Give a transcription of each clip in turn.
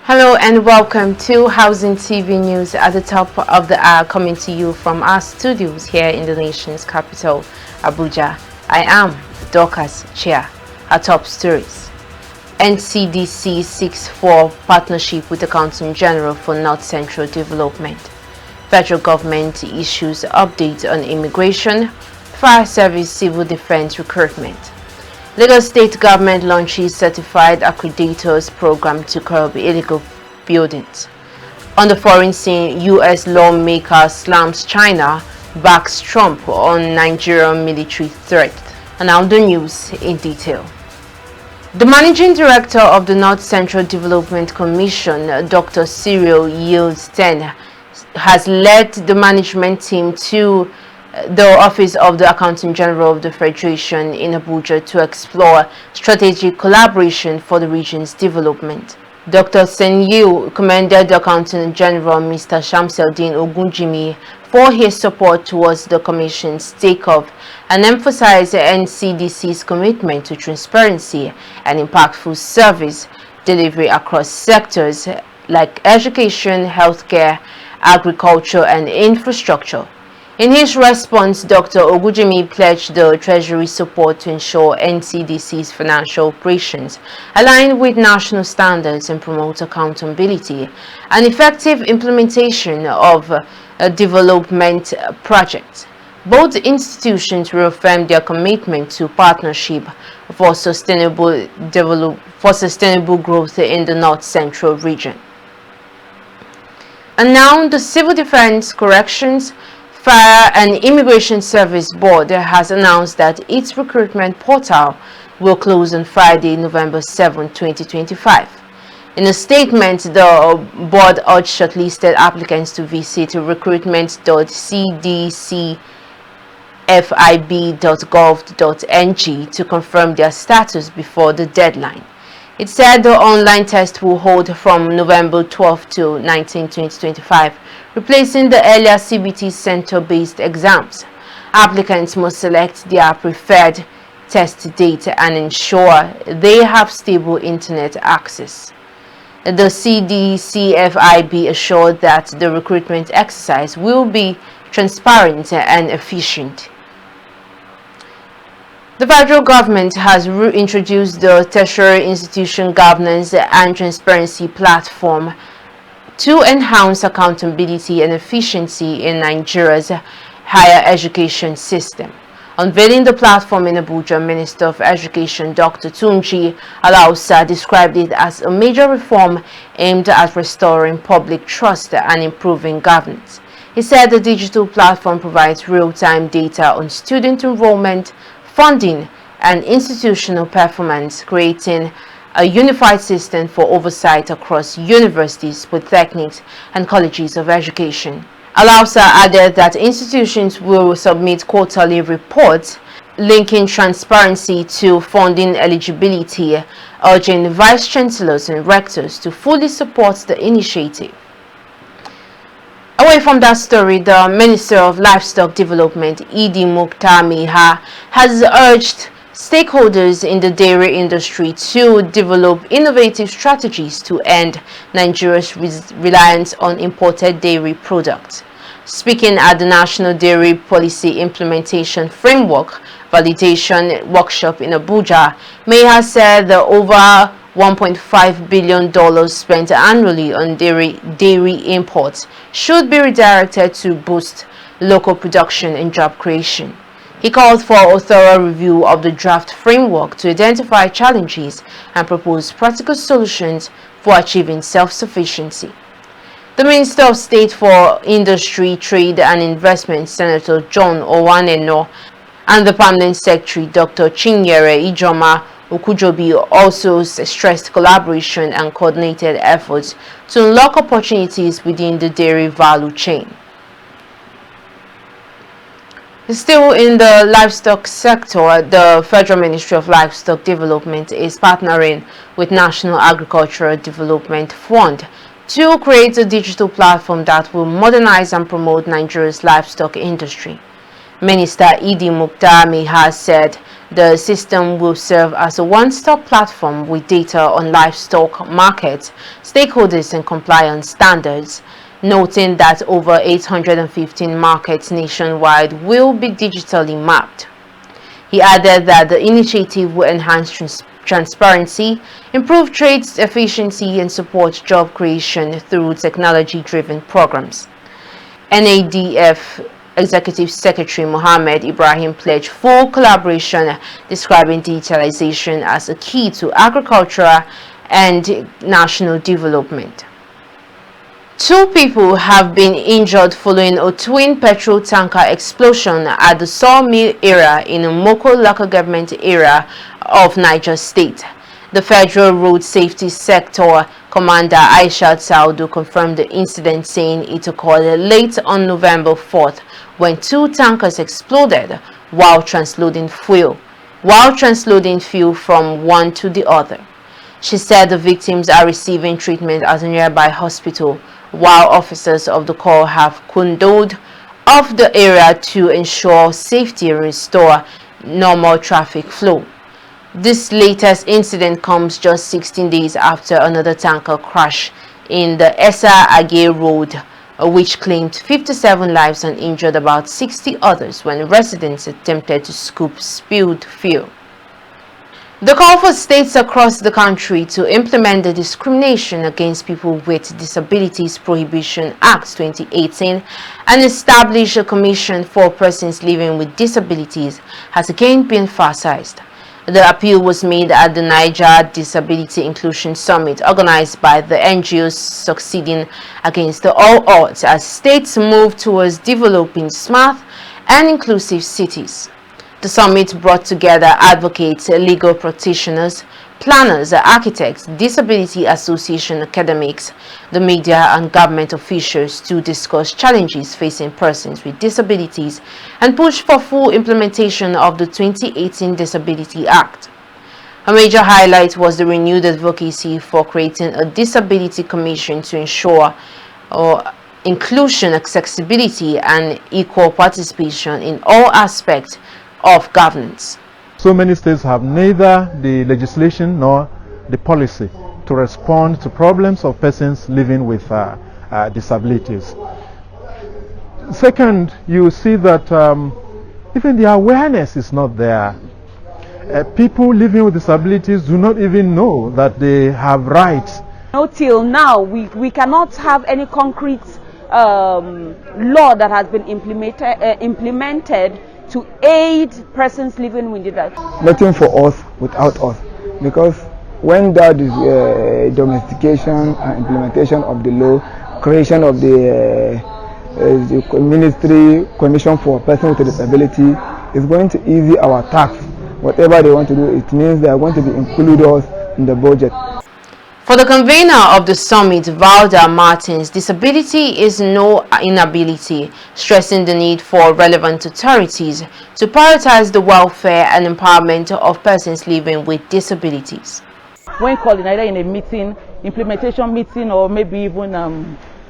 Hello and welcome to Housing TV News at the top of the hour, coming to you from our studios here in the nation's capital, Abuja. I am Dorcas Chia. Our top stories. NCDC seeks for partnership with the Accountant General for North Central Development. Federal government issues update on immigration, fire service, civil defense recruitment. Lagos State government launches certified accreditators program to curb illegal buildings. On the foreign scene, U.S. lawmaker slams China, backs Trump on Nigerian military threat. And now the news in detail. The managing director of the North Central Development Commission, Dr. Cyril Yields-Ten, has led the management team to the Office of the Accountant General of the Federation in Abuja to explore strategic collaboration for the region's development. Dr. Senyu commended the Accountant General, Mr. Shamseldin Ogunjimi, for his support towards the Commission's takeoff and emphasized NCDC's commitment to transparency and impactful service delivery across sectors like education, healthcare, agriculture, and infrastructure. In his response, Dr. Ogunjimi pledged the Treasury support to ensure NCDC's financial operations align with national standards and promote accountability and effective implementation of development projects. Both institutions reaffirmed their commitment to partnership for sustainable growth in the North Central region. And now the Civil Defense, Corrections, Fire and Immigration Service Board has announced that its recruitment portal will close on Friday, November 7, 2025. In a statement, the board urged shortlisted applicants to visit recruitment.cdcfib.gov.ng to confirm their status before the deadline. It said the online test will hold from November 12 to 19, 2025, replacing the earlier CBT center-based exams. Applicants must select their preferred test date and ensure they have stable internet access. The CDCFIB assured that the recruitment exercise will be transparent and efficient. The federal government has reintroduced the Tertiary Institution Governance and Transparency Platform to enhance accountability and efficiency in Nigeria's higher education system. Unveiling the platform in Abuja, Minister of Education Dr. Tunji Alausa described it as a major reform aimed at restoring public trust and improving governance. He said the digital platform provides real-time data on student enrollment, funding, and institutional performance, creating a unified system for oversight across universities, polytechnics, and colleges of education. Alausa added that institutions will submit quarterly reports linking transparency to funding eligibility, urging vice chancellors and rectors to fully support the initiative. Away from that story, the Minister of Livestock Development, Idi Mukhtar Miha, has urged stakeholders in the dairy industry to develop innovative strategies to end Nigeria's reliance on imported dairy products. Speaking at the National Dairy Policy Implementation Framework Validation Workshop in Abuja, Miha said the over $1.5 billion spent annually on dairy imports should be redirected to boost local production and job creation. He called for a thorough review of the draft framework to identify challenges and propose practical solutions for achieving self-sufficiency. The Minister of State for Industry, Trade and Investment, Senator John Owaneno, and the Permanent Secretary, Dr. Chinyere Ijoma Okujobi, also stressed collaboration and coordinated efforts to unlock opportunities within the dairy value chain. Still in the livestock sector, the Federal Ministry of Livestock Development is partnering with National Agricultural Development Fund to create a digital platform that will modernize and promote Nigeria's livestock industry. Minister Idi Mukhtar Miha said The system will serve as a one-stop platform with data on livestock markets, stakeholders and compliance standards, noting that over 815 markets nationwide will be digitally mapped. He added that the initiative will enhance transparency, improve trade efficiency, and support job creation through technology-driven programs. NADF Executive Secretary Mohammed Ibrahim pledged full collaboration, describing digitalization as a key to agricultural and national development. 2 people have been injured following a twin petrol tanker explosion at the Sawmill area in the Moko local government area of Niger State. The Federal Road Safety Sector Commander Aisha Saudu confirmed the incident, saying it occurred late on November 4th when 2 tankers exploded while transloading fuel from one to the other. She said the victims are receiving treatment at a nearby hospital, while officers of the Corps have cordoned off the area to ensure safety and restore normal traffic flow. This latest incident comes just 16 days after another tanker crash in the Essa Agay Road, which claimed 57 lives and injured about 60 others when residents attempted to scoop spilled fuel. The call for states across the country to implement the Discrimination Against People with Disabilities Prohibition Act 2018 and establish a commission for persons living with disabilities has again been emphasized. The appeal was made at the Niger Disability Inclusion Summit organized by the NGOs Succeeding Against All Odds as states move towards developing smart and inclusive cities. The summit brought together advocates, legal practitioners, planners, architects, disability association academics, the media and government officials to discuss challenges facing persons with disabilities and push for full implementation of the 2018 Disability Act. A major highlight was the renewed advocacy for creating a disability commission to ensure inclusion, accessibility, and equal participation in all aspects of governance. So many states have neither the legislation nor the policy to respond to problems of persons living with disabilities. Second, you see that even the awareness is not there. People living with disabilities do not even know that they have rights. Till now, we cannot have any concrete law that has been implemented to aid persons living with disabilities. Nothing for us without us, because when that is domestication and implementation of the law, creation of the ministry commission for persons with disability is going to ease our tax. Whatever they want to do, it means they are going to be included us in the budget. For the convener of the summit, Valda Martins, disability is no inability, stressing the need for relevant authorities to prioritize the welfare and empowerment of persons living with disabilities. When called either in a meeting, implementation meeting, or maybe even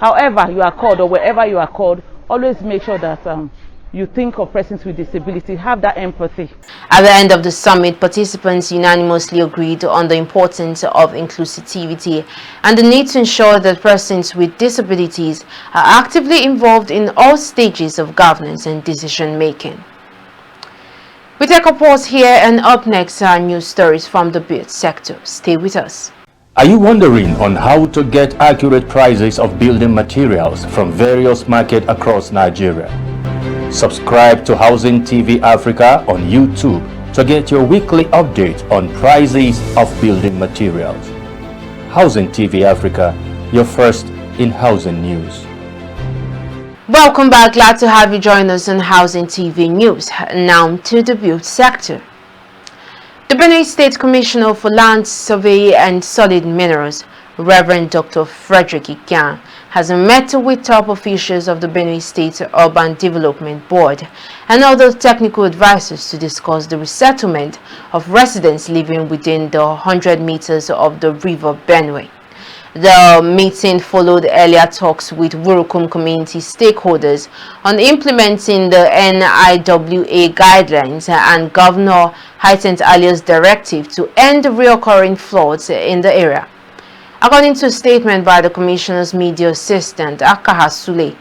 however you are called or wherever you are called, always make sure that you think of persons with disability, have that empathy. At the end of the summit, participants unanimously agreed on the importance of inclusivity and the need to ensure that persons with disabilities are actively involved in all stages of governance and decision making. We take a pause here, and up next are news stories from the build sector. Stay with us. Are you wondering on how to get accurate prices of building materials from various markets across Nigeria? Subscribe to Housing TV Africa on YouTube to get your weekly update on prices of building materials. Housing TV Africa, your first in housing news. Welcome back. Glad to have you join us on Housing TV News. Now to the build sector. The Benue State Commissioner for Land Survey and Solid Minerals, Reverend Dr. Frederick Ikan, has met with top officials of the Benue State Urban Development Board and other technical advisors to discuss the resettlement of residents living within the 100 meters of the River Benue. The meeting followed earlier talks with Wurukum community stakeholders on implementing the NIWA guidelines and Governor Highton Alia's directive to end recurring floods in the area. According to a statement by the Commissioner's media assistant, Akaha Sule,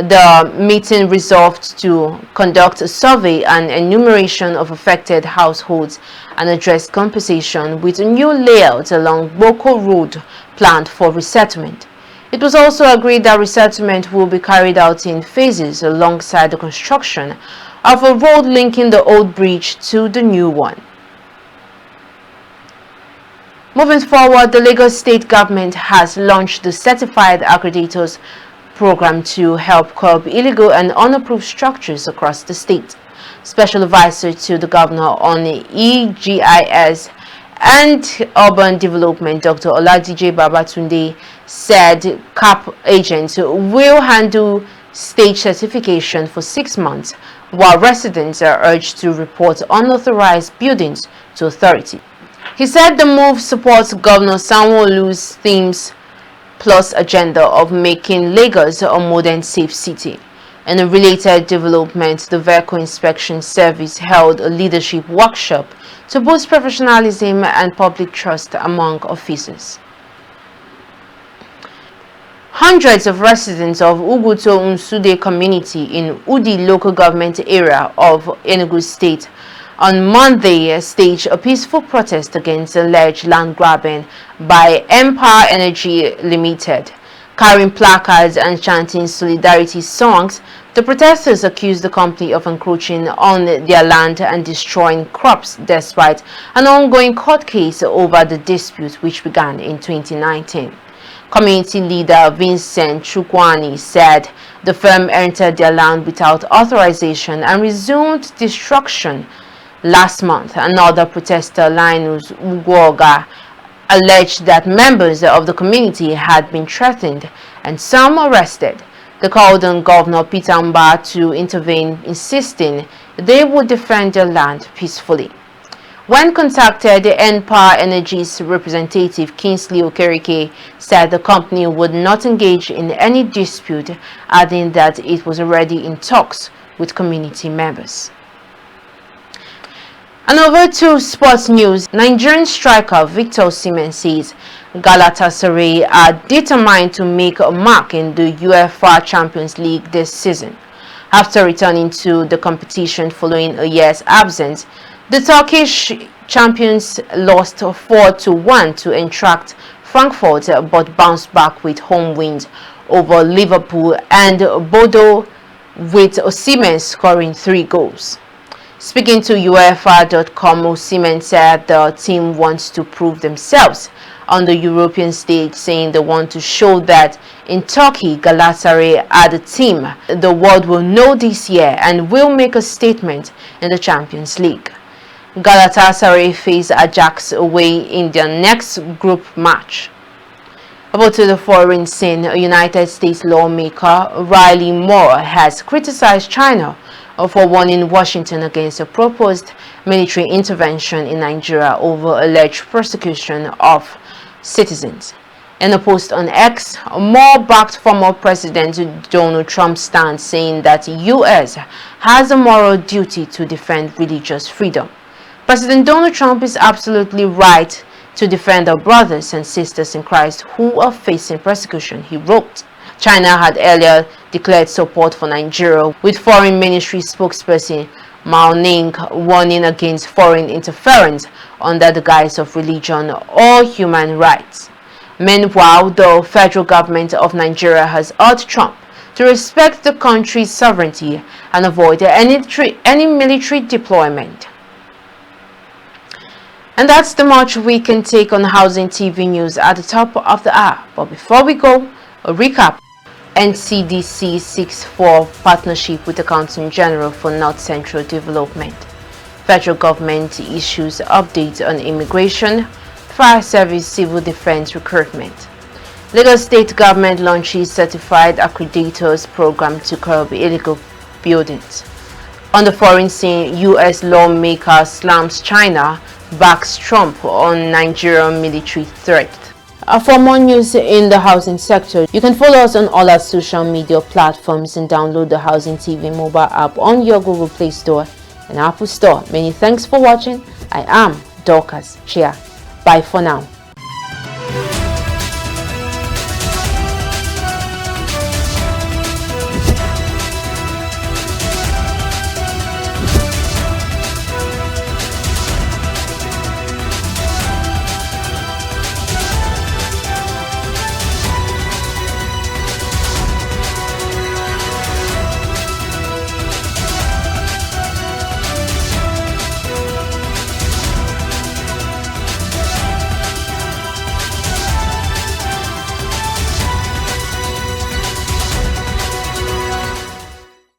the meeting resolved to conduct a survey and enumeration of affected households and address compensation with a new layout along Boko Road planned for resettlement. It was also agreed that resettlement will be carried out in phases alongside the construction of a road linking the old bridge to the new one. Moving forward, the Lagos State government has launched the Certified Accreditators program to help curb illegal and unapproved structures across the state. Special advisor to the governor on EGIS and urban development, Dr. Oladije Babatunde, said CAP agents will handle stage certification for 6 months, while residents are urged to report unauthorized buildings to authority. He said the move supports Governor Sanwo-Olu's themes plus agenda of making Lagos a modern, safe city. In a related development, the Vehicle Inspection Service held a leadership workshop to boost professionalism and public trust among officers. Hundreds of residents of Uguto Unsude community in Udi local government area of Enugu State on Monday staged a peaceful protest against alleged land grabbing by Empire Energy Limited. Carrying placards and chanting solidarity songs, the protesters accused the company of encroaching on their land and destroying crops despite an ongoing court case over the dispute which began in 2019. Community leader Vincent Chukwani said the firm entered their land without authorization and resumed destruction last month. Another protester, Linus Ugoga, alleged that members of the community had been threatened and some arrested. They called on Governor Peter Mba to intervene, insisting they would defend their land peacefully. When contacted, Empire Energy's representative Kingsley Okereke said the company would not engage in any dispute, adding that it was already in talks with community members. And over to sports news, Nigerian striker Victor Osimhen says Galatasaray are determined to make a mark in the UEFA Champions League this season. After returning to the competition following a year's absence, the Turkish champions lost 4-1 to Eintracht Frankfurt but bounced back with home wins over Liverpool and Bodo, with Osimhen scoring 3 goals. Speaking to UEFA.com, Osimhen said the team wants to prove themselves on the European stage, saying they want to show that in Turkey, Galatasaray are the team the world will know this year and will make a statement in the Champions League. Galatasaray face Ajax away in their next group match. About to the foreign scene, a United States lawmaker, Riley Moore, has criticized China for warning Washington against a proposed military intervention in Nigeria over alleged persecution of citizens. In a post on X, Moore backed former President Donald Trump's stance, saying that the U.S. has a moral duty to defend religious freedom. President Donald Trump is absolutely right to defend our brothers and sisters in Christ who are facing persecution, he wrote. China had earlier declared support for Nigeria, with Foreign Ministry spokesperson Mao Ning warning against foreign interference under the guise of religion or human rights. Meanwhile, the federal government of Nigeria has urged Trump to respect the country's sovereignty and avoid any military deployment. And that's the much we can take on Housing TV News at the top of the hour. But before we go, a recap. NCDC seeks for partnership with the Accountant General for North Central Development. Federal government issues updates on immigration, fire service, civil defense recruitment. Lagos State government launches Certified Accreditators program to curb illegal buildings. On the foreign scene, U.S. lawmaker slams China, backs Trump on Nigerian military threat. For more news in the housing sector, you can follow us on all our social media platforms and download the Housing TV mobile app on your Google Play Store and Apple Store. Many thanks for watching. I am Dorcas Chia. Bye for now.